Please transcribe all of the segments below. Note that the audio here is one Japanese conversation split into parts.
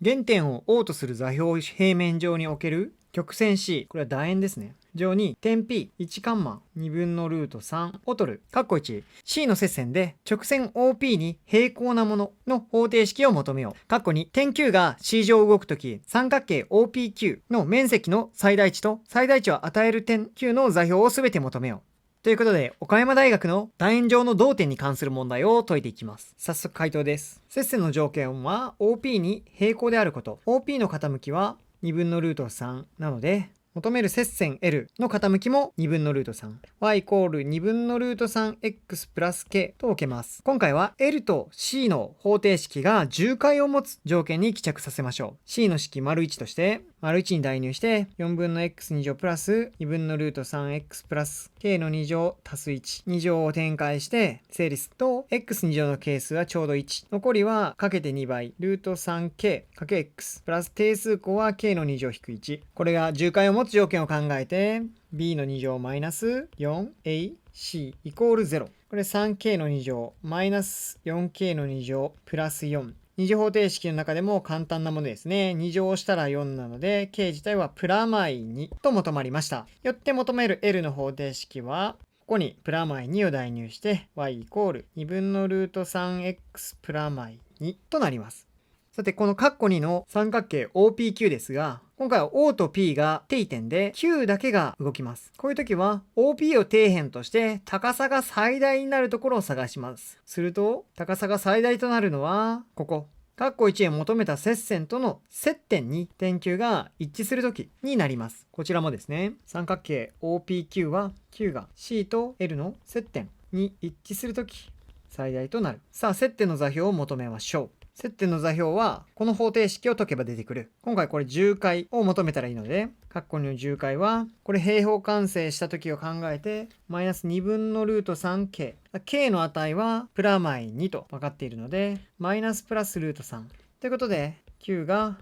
原点を O とする座標を平面上に置ける曲線 C、これは楕円ですね。上に点 P1 カンマ2分のルート3を取る。括弧1。C の接線で直線 OP に平行なものの方程式を求めよう。括弧2。点 Q が C 上動くとき、三角形 OPQ の面積の最大値と最大値を与える点 Q の座標をすべて求めよう。ということで、岡山大学の楕円上の動点に関する問題を解いていきます。早速回答です。接線の条件は OP に平行であること。OP の傾きは2分のルート3なので、求める接線 L の傾きも2分のルート3。y イコール2分のルート 3x プラス k と置けます。今回は L と C の方程式が重解を持つ条件に帰着させましょう。C の式 ① として、①に代入して4分の x2 乗プラス2分のルート 3x プラス k の2乗足す1。2乗を展開して整理すると x2 乗の係数はちょうど1。残りはかけて2倍。ルート 3k かけ x プラス定数項は k の2乗引く1。これが重解を持つ条件を考えて b の2乗マイナス 4ac イコール0。これ 3k の2乗マイナス 4k の2乗プラス4。二乗方程式の中でも簡単なものですね。2乗したら4なので、k 自体はプラマイ2と求まりました。よって求める L の方程式は、ここにプラマイ2を代入して、y イコール2分のルート 3x プラマイ2となります。さて、この括弧2の三角形 OPQ ですが、今回は O と P が定点で Q だけが動きます。こういう時は OP を底辺として高さが最大になるところを探します。すると、高さが最大となるのは、ここ。括弧1へ求めた接線との接点に点 Q が一致するときになります。こちらもですね、三角形 OPQ は Q が C と L の接点に一致するとき最大となる。さあ、接点の座標を求めましょう。接点の座標はこの方程式を解けば出てくる。今回これ重解を求めたらいいので、括弧の重解はこれ平方完成した時を考えてマイナス2分のルート 3k。k の値はプラマイ2と分かっているので、マイナスプラスルート3。ということで、q が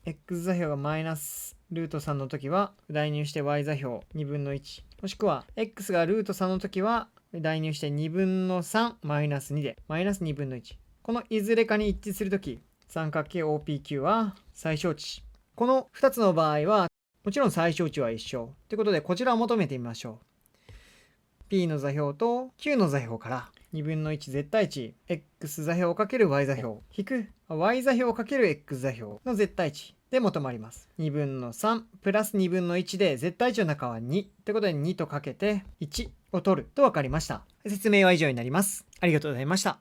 x 座標がマイナスルート3の時は代入して y 座標2分の1。もしくは x がルート3の時は代入して2分の3マイナス2でマイナス2分の1。このいずれかに一致するとき、三角形 OPQ は最小値。この2つの場合は、もちろん最小値は一緒。ということで、こちらを求めてみましょう。P の座標と Q の座標から2分の1絶対値、X 座標× Y 座標、引く Y 座標× X 座標の絶対値で求まります。2分の3プラス2分の1で絶対値の中は2。ということで2とかけて1を取ると分かりました。説明は以上になります。ありがとうございました。